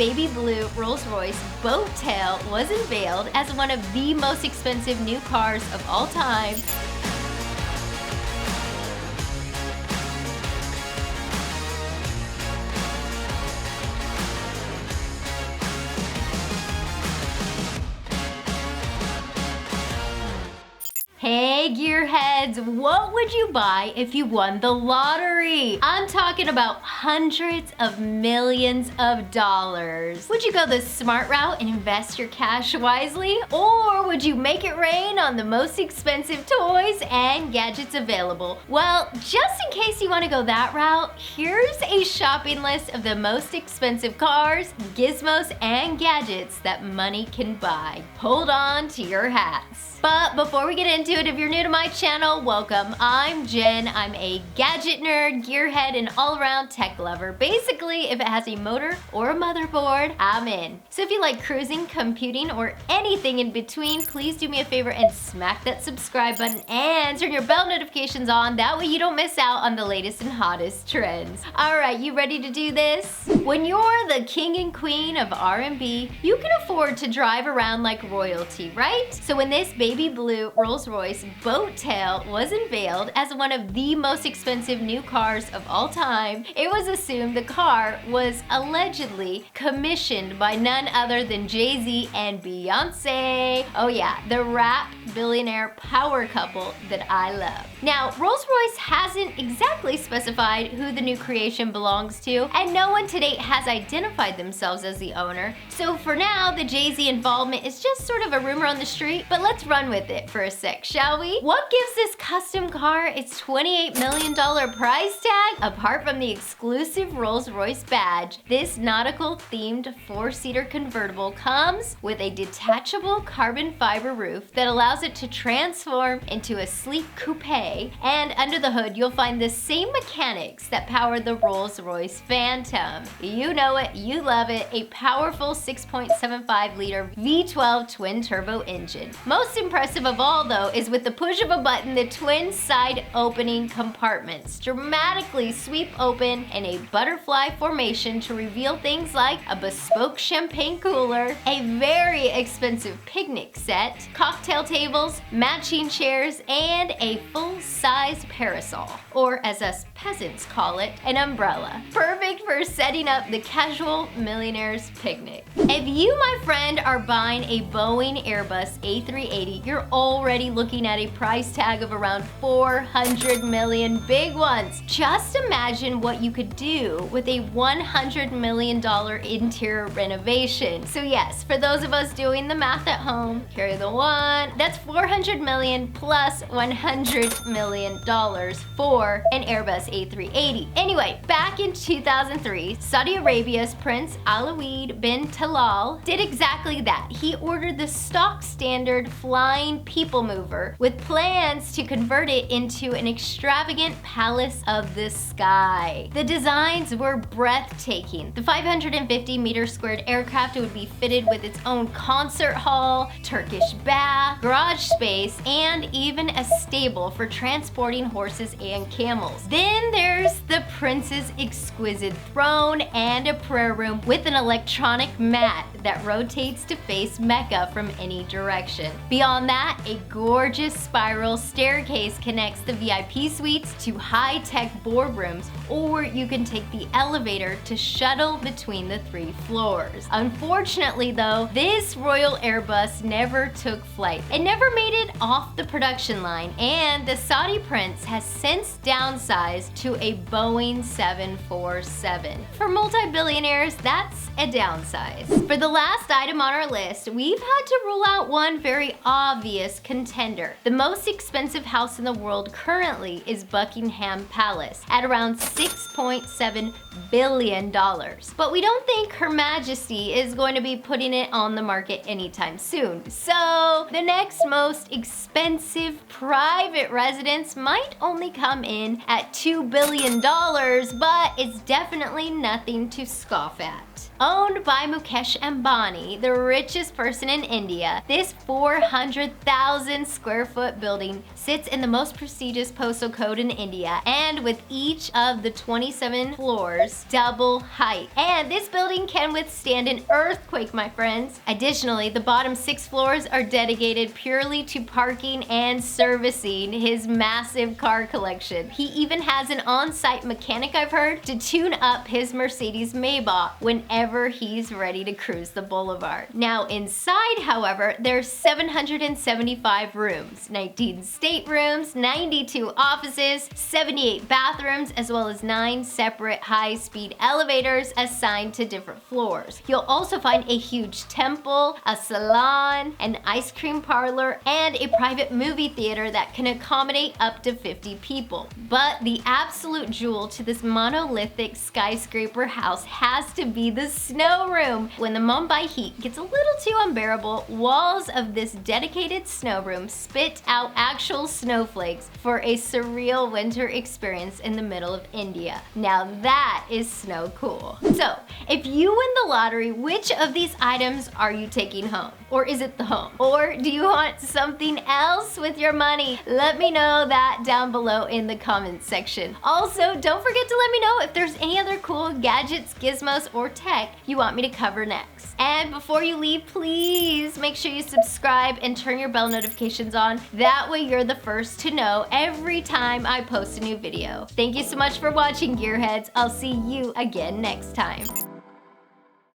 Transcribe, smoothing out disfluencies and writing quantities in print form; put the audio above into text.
baby blue Rolls-Royce Boat Tail was unveiled as one of the most expensive new cars of all time. Hey gearheads, what would you buy if you won the lottery? I'm talking about hundreds of millions of dollars. Would you go the smart route and invest your cash wisely? Or would you make it rain on the most expensive toys and gadgets available? Well, just in case you want to go that route, here's a shopping list of the most expensive cars, gizmos, and gadgets that money can buy. Hold on to your hats. But before we get into it, if you're new to my channel, welcome. I'm Jen. I'm a gadget nerd, gearhead, and all-around tech lover. Basically, if it has a motor or a motherboard, I'm in. So if you like cruising, computing, or anything in between, please do me a favor and smack that subscribe button and turn your bell notifications on. That way you don't miss out on the latest and hottest trends. All right, you ready to do this? When you're the king and queen of R&B, you can afford to drive around like royalty, right? So when this baby blue Rolls-Royce Boat Tail was unveiled as one of the most expensive new cars of all time, it was assumed the car was allegedly commissioned by none other than Jay-Z and Beyonce. Oh yeah, the rap billionaire power couple that I love. Now, Rolls-Royce hasn't exactly specified who the new creation belongs to, and no one to date has identified themselves as the owner. So for now, the Jay-Z involvement is just sort of a rumor on the street, but let's run with it for a sec, shall we? What gives this custom car its $28 million price tag? Apart from the exclusive Rolls-Royce badge, this nautical themed 4-seater convertible comes with a detachable carbon fiber roof that allows it to transform into a sleek coupe, and under the hood you'll find the same mechanics that power the Rolls-Royce Phantom. You know it, you love it, a powerful 6.75 liter V12 twin turbo engine. Most impressive of all though is with the push of a button, the twin side opening compartments dramatically sweep open in a butterfly formation to reveal things like a bespoke champagne cooler, a very expensive picnic set, cocktail tables, matching chairs, and a full-size parasol, or as us peasants call it, an umbrella. Perfect for setting up the casual millionaire's picnic. If you, my friend, are buying a Boeing Airbus A380, you're already looking at a price tag of around 400 million big ones. Just imagine what you could do with a $100 million interior renovation. So yes, for those of us doing the math at home, carry the one, that's 400 million plus $100 million for an Airbus A380. Anyway, back in 2003, Saudi Arabia's Prince Alawid bin Talal did exactly that. He ordered the stock standard flying people mover with plans to convert it into an extravagant palace of the sky. The designs were breathtaking. The 550-meter squared aircraft would be fitted with its own concert hall, Turkish bath, garage space, and even a stable for transporting horses and camels. Then there's the prince's exquisite throne and a prayer room with an electronic mat that rotates to face Mecca from any direction. Beyond that, a gorgeous spiral staircase connects the VIP suites to high-tech boardrooms, or you can take the elevator to shuttle between the 3 floors. Unfortunately though, this royal Airbus never took flight. It never made it off the production line, and the Saudi prince has since downsized to a Boeing 747. For multi-billionaires, that's a downsize. For the last item on our list, we've had to rule out one very obvious contender. The most expensive house in the world currently is Buckingham Palace at around $6.7 billion. But we don't think Her Majesty is going to be putting it on the market anytime soon. So the next most expensive private residence might only come in at $2 billion, but it's definitely nothing to scoff at. Owned by Mukesh Ambani, the richest person in India, this 400,000 square foot building sits in the most prestigious postal code in India, and with each of the 27 floors double height. And this building can withstand an earthquake, my friends. Additionally, the bottom 6 floors are dedicated purely to parking and servicing his massive car collection. He even has an on-site mechanic, I've heard, to tune up his Mercedes Maybach whenever he's ready to cruise the boulevard. Now inside, however, there's 775 rooms, 19 staterooms, 92 offices, 78 bathrooms, as well as 9 separate high-speed elevators assigned to different floors. You'll also find a huge temple, a salon, an ice cream parlor, and a private movie theater that can accommodate up to 50 people. But the absolute jewel to this monolithic skyscraper house has to be the snow room. When the Mumbai heat gets a little too unbearable, walls of this dedicated snow room spit out actual snowflakes for a surreal winter experience in the middle of India. Now that is snow cool. So, if you win the lottery, which of these items are you taking home? Or is it the home? Or do you want something else with your money? Let me know that down below in the comments section. Also, don't forget to let me know if there's any other cool gadgets, gizmos, or tech you want me to cover next. And before you leave, please make sure you subscribe and turn your bell notifications on. That way you're the first to know every time I post a new video. Thank you so much for watching, Gearheads. I'll see you again next time.